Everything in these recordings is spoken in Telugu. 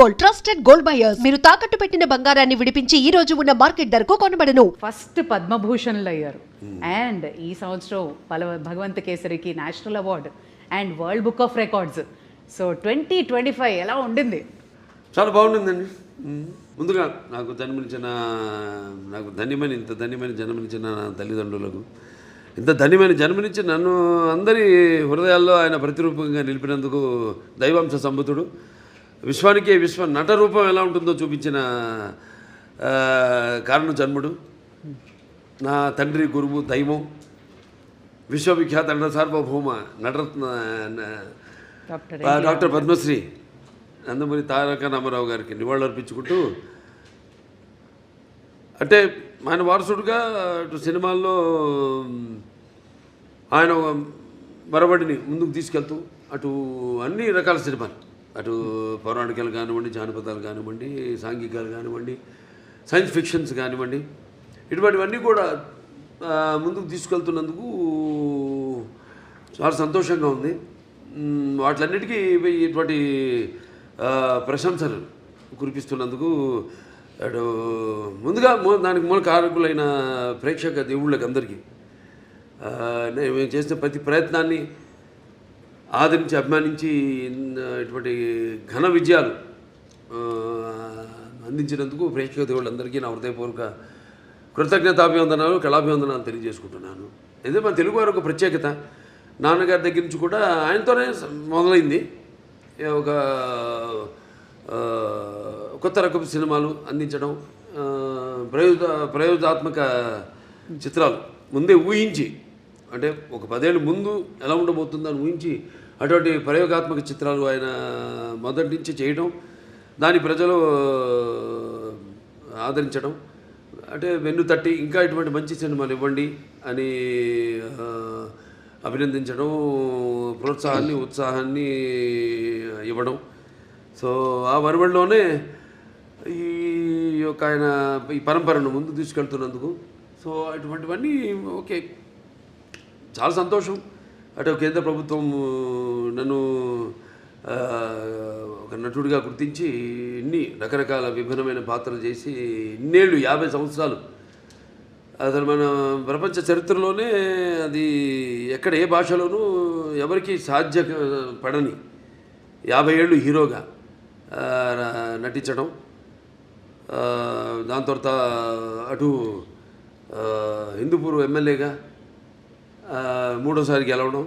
Gold, trusted gold buyers. మీరు తాకట్టు పెట్టిన బంగారాన్ని విడిపించి ఈ రోజు ఉన్న మార్కెట్ ధరకు కొనబడను. ఫస్ట్ పద్మభూషణ్లు అయ్యారు అండ్ ఈ సంవత్సరం భగవంత కేసరికి national award and world book of records. So 2025 ఎలా ఉండింది? చాలా బాగుండిందండి. ముందుగా నాకు ధన్యమైన ఇంత ధన్యమైన జన్మనిచ్చిన నా తల్లిదండ్రులకు, ఇంత ధన్యమైన జన్మనిచ్చి నన్ను అందరి హృదయాల్లో ఆయన ప్రతిరూపంగా నిలిపినందుకు దైవాంశ సంభూతుడు, విశ్వానికే విశ్వ నట రూపం ఎలా ఉంటుందో చూపించిన కారణ జన్ముడు, నా తండ్రి గురువు దైవం, విశ్వవిఖ్యాత నట సార్వభౌమ నటరత్న డాక్టర్ పద్మశ్రీ నందమూరి తారక రామారావు గారికి నివాళులు అర్పించుకుంటూ, అంటే ఆయన వారసుడుగా అటు సినిమాల్లో ఆయన మరబడిని ముందుకు తీసుకెళ్తూ అటు అన్ని రకాల సినిమాలు, అటు పౌరాణికాలు కానివ్వండి, జానపదాలు కానివ్వండి, సాంఘికాలు కానివ్వండి, సైన్స్ ఫిక్షన్స్ కానివ్వండి, ఇటువంటివన్నీ కూడా ముందుకు తీసుకెళ్తున్నందుకు చాలా సంతోషంగా ఉంది. వాటిలన్నిటికీ ఇటువంటి ప్రశంసలు కురిపిస్తున్నందుకు అటు ముందుగా దానికి మూల కారకులైన ప్రేక్షక దేవుళ్ళకి అందరికీ మేము చేసిన ప్రతి ప్రయత్నాన్ని ఆదరించి అభిమానించి ఇటువంటి ఘన విజయాలు అందించినందుకు ప్రేక్షక దేవుళ్ళందరికీ నా హృదయపూర్వక కృతజ్ఞతాభివందనాలు, కళాభివందనాలు తెలియజేసుకుంటున్నాను. ఇదే మన తెలుగు వారి ఒక ప్రత్యేకత. నాన్నగారి దగ్గర నుంచి కూడా ఆయనతోనే మొదలైంది. ఒక కొత్త రకపు సినిమాలు అందించడం, ప్రయోగాత్మక చిత్రాలు ముందే ఊహించి, అంటే ఒక 10 ఏళ్ళ ముందు ఎలా ఉండబోతుందని ఊహించి అటువంటి ప్రయోగాత్మక చిత్రాలు ఆయన మొదటి నుంచి చేయడం, దాని ప్రజలు ఆదరించడం, అంటే వెన్ను తట్టి ఇంకా ఇటువంటి మంచి సినిమాలు ఇవ్వండి అని అభినందించడం, ప్రోత్సాహాన్ని ఉత్సాహాన్ని ఇవ్వడం. సో ఆ వరవడిలోనే ఈ యొక్క ఆయన ఈ పరంపరను ముందు తీసుకెళ్తున్నందుకు సో అటువంటివన్నీ ఓకే, చాలా సంతోషం. అటు కేంద్ర ప్రభుత్వం నన్ను ఒక నటుడిగా గుర్తించి ఇన్ని రకరకాల విభిన్నమైన పాత్రలు చేసి ఇన్నేళ్ళు 50 సంవత్సరాలు అసలు మన ప్రపంచ చరిత్రలోనే అది ఎక్కడ ఏ భాషలోనూ ఎవరికి సాధ్యపడని 50 ఏళ్ళు హీరోగా నటించడం, దాని తర్వాత అటు హిందూపూర్ ఎమ్మెల్యేగా 3వసారి గెలవడం,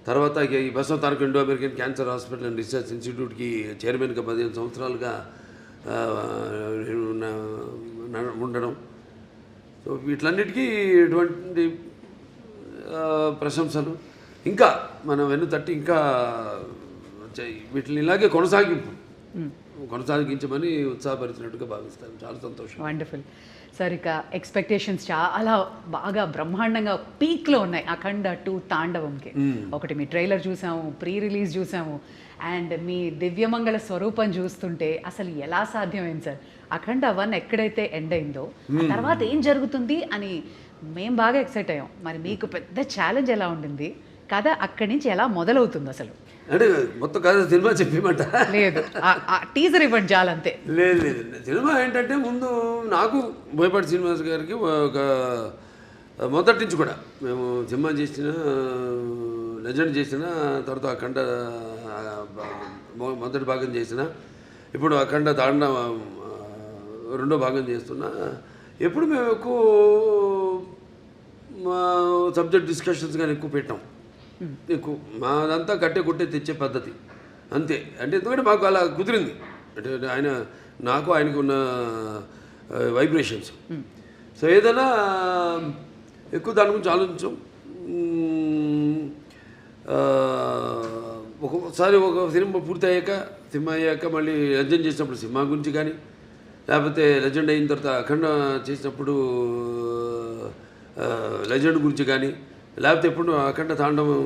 తర్వాత ఈ Basava Taraka Indo American cancer hospital and research ఇన్స్టిట్యూట్కి చైర్మన్గా 15 సంవత్సరాలుగా ఉండడం. సో వీటిలన్నిటికీ ఎటువంటి ప్రశంసలు ఇంకా మనం వెన్ను తట్టి ఇంకా వీటిని ఇలాగే కొనసాగించమని ఉత్సాహపరిచినట్టుగా భావిస్తాను. చాలా సంతోషం. Wonderful sir. ఇక ఎక్స్పెక్టేషన్స్ చాలా బాగా బ్రహ్మాండంగా పీక్లో ఉన్నాయి అఖండ 2 తాండవంకి. ఒకటి మీ ట్రైలర్ చూసాము, ప్రీ రిలీజ్ చూసాము, అండ్ మీ దివ్యమంగళ స్వరూపం చూస్తుంటే అసలు ఎలా సాధ్యమైంది సార్? అఖండ 1 ఎక్కడైతే ఎండ్ అయిందో తర్వాత ఏం జరుగుతుంది అని మేము బాగా ఎక్సైట్ అయ్యాం. మరి మీకు పెద్ద ఛాలెంజ్ ఎలా ఉండింది? కథ అక్కడి నుంచి ఎలా మొదలవుతుంది అసలు? అంటే మొత్తం కథ సినిమా చెప్పేమంట లేదు, టీజర్ ఇవ్వండి చాలంతే. లేదు, సినిమా ఏంటంటే ముందు నాకు బోయపాటి శ్రీనివాస్ గారికి ఒక మొదటి నుంచి కూడా మేము సినిమా చేసిన, లెజెండ్ చేసిన, తర్వాత అఖండ మొదటి భాగం చేసిన, ఇప్పుడు అఖండ తాండవ 2వ భాగం చేస్తున్నా. ఎప్పుడు మేము ఎక్కువ సబ్జెక్ట్ డిస్కషన్స్ కానీ ఎక్కువ పెట్టాం. ఎక్కువ మాదంతా కొట్టే తెచ్చే పద్ధతి అంతే. అంటే ఎందుకంటే మాకు అలా కుదిరింది, అంటే ఆయనకు ఉన్న వైబ్రేషన్స్. సో ఏదైనా ఎక్కువ దాని గురించి ఆలోచించాం. ఒక్కొక్కసారి ఒక సినిమా పూర్తి అయ్యాక మళ్ళీ లెజెండ్ చేసినప్పుడు సినిమా గురించి కానీ, లేకపోతే లెజెండ్ అయిన తర్వాత అఖండ చేసినప్పుడు లెజెండ్ గురించి కానీ, లేకపోతే ఎప్పుడు అఖండ తాండవం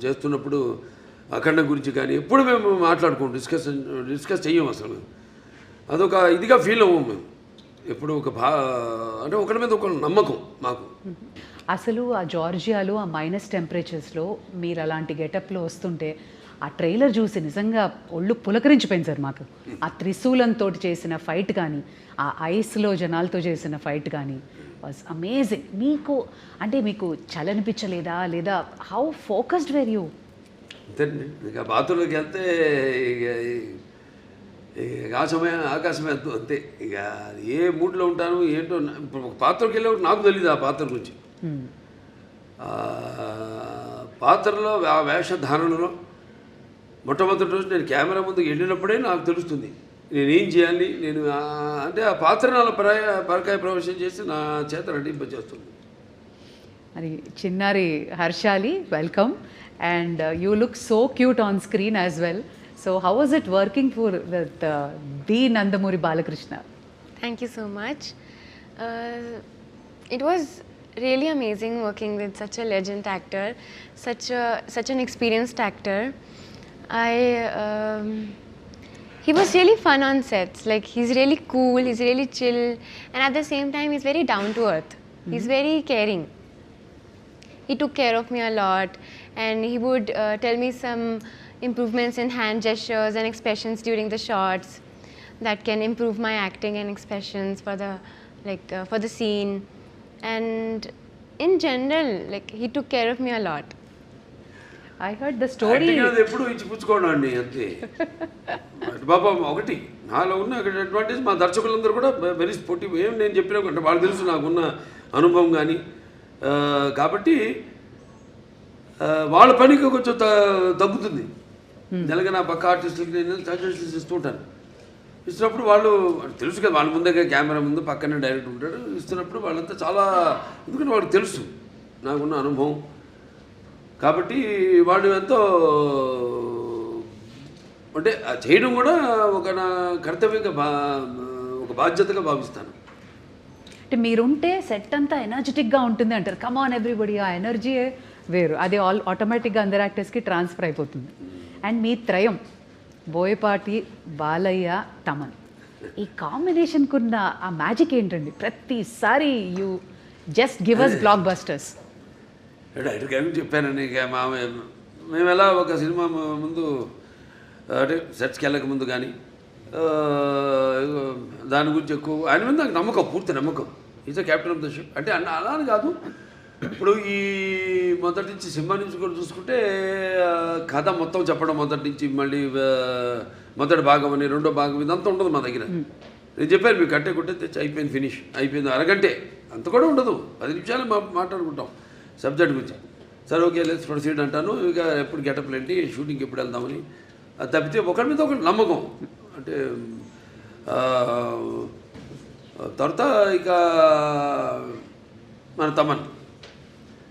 చేస్తున్నప్పుడు అఖండ గురించి కానీ ఎప్పుడు మేము మాట్లాడుకోం, డిస్కస్ చెయ్యం. అసలు మేము అదొక ఇదిగా ఫీల్ అవ్వం మేము ఎప్పుడు. అంటే ఒకరి మీద ఒక నమ్మకం మాకు. అసలు ఆ జార్జియాలో ఆ మైనస్ టెంపరేచర్స్లో మీరు అలాంటి గెటప్లో వస్తుంటే ఆ ట్రైలర్ చూసి నిజంగా ఒళ్ళు పులకరించిపోయింది సార్ మాకు. ఆ త్రిశూలంతో చేసిన ఫైట్ కానీ, ఆ ఐస్లో జనాలతో చేసిన ఫైట్ కానీ వాజ్ అమేజింగ్. మీకు చలనిపించలేదా, లేదా హౌ ఫోకస్డ్ వేర్ యూ? అంతేనండి, ఇక బాత్రూంలోకి వెళ్తే ఇక ఆకాశమే అంతే. ఇక ఏ మూడ్లో ఉంటాను ఏంటో ఇప్పుడు ఒక పాత్రకి వెళ్ళేవాడు నాకు తెలియదు ఆ పాత్ర గురించి. పాత్రలో ఆ వేషధారణలో మొట్టమొదటి రోజు నేను కెమెరా ముందుకు వెళ్ళినప్పుడే నాకు తెలుస్తుంది నేనేం చేయాలి. నేను అంటే ఆ పాత్ర నాలో పరకాయ ప్రవేశం చేసి నా చేత నటింపజేస్తుంది. మరి చిన్నారి Harshali, welcome. And you look so cute on screen as well. So how was it working with the Nandamuri Balakrishna? Thank you so much. It was really amazing working with such a legend actor, such an experienced actor. He was really fun on sets. Like he's really cool, he's really chill, and at the same time he's very down to earth. He's very caring. He took care of me a lot, and he would tell me some improvements in hand gestures and expressions during the shots that can improve my acting and expressions for the scene. And in general, like he took care of me a lot. I heard the story. Acting అనేది ఎప్పుడు ఇచ్చిపుచ్చుకోవడం అండి అంతే. బాబా ఒకటి నాలో ఉన్న అడ్వాంటేజ్ మా దర్శకులందరూ కూడా వెరీ స్పోర్టివ్. ఏం నేను చెప్పినా అంటే వాళ్ళు తెలుసు నాకున్న అనుభవం కానీ, కాబట్టి వాళ్ళ పనికి కొంచెం తగ్గుతుంది. నెలగా నా పక్క ఆర్టిస్టులకి నేను సజెషన్స్ ఇస్తూ ఉంటాను. ఇస్తున్నప్పుడు వాళ్ళు తెలుసు కదా, వాళ్ళ ముందే కెమెరా ముందు పక్కనే డైరెక్ట్ ఉంటాడు. ఇస్తున్నప్పుడు వాళ్ళంతా చాలా, ఎందుకంటే వాళ్ళకి తెలుసు నాకున్న అనుభవం, కాబట్టి వాళ్ళు ఎంతో అంటే చేయడం కూడా ఒక నా కర్తవ్యంగా ఒక బాధ్యతగా భావిస్తాను. అంటే మీరుంటే సెట్ అంతా ఎనర్జెటిక్గా ఉంటుంది అంటారు. కమాన్ ఎవ్రీబడి, ఆ ఎనర్జీయే వేరు. అది ఆటోమేటిక్గా అందరు యాక్టర్స్కి ట్రాన్స్ఫర్ అయిపోతుంది. అండ్ మీ త్రయం బోయపాటి, బాలయ్య, తమన్, ఈ కాంబినేషన్కున్న ఆ మ్యాజిక్ ఏంటండి? ప్రతిసారి you just give us blockbusters. Director గారికి చెప్పానండి, ఇక మేము ఎలా ఒక సినిమా ముందు అంటే సెట్స్కి వెళ్ళక ముందు కానీ దాని గురించి ఎక్కువ ఆయన మీద నాకు నమ్మకం, పూర్తి నమ్మకం. Is a captain of the ship అంటే అలా అని కాదు. ఇప్పుడు ఈ మొదటి నుంచి సినిమా నుంచి కూడా చూసుకుంటే కథ మొత్తం చెప్పడం మొదటి నుంచి, మళ్ళీ మొదటి భాగం అని రెండో భాగం ఇదంతా ఉండదు మా దగ్గర. నేను చెప్పాను మీకు కట్టే కొట్టే తెచ్చి అయిపోయింది, ఫినిష్ అయిపోయింది, అరగంటే అంత కూడా ఉండదు, 10 నిమిషాలు మాట్లాడుకుంటాం సబ్జెక్ట్ గురించి. సరే ఓకే లెట్స్ ప్రొసీడ్ అంటాను. ఇక ఎప్పుడు గెటప్లు ఏంటి, షూటింగ్కి ఎప్పుడు వెళ్దామని. అది తప్పితే ఒకరి మీద ఒకటి నమ్మకం. అంటే తర్వాత ఇక మన తమన్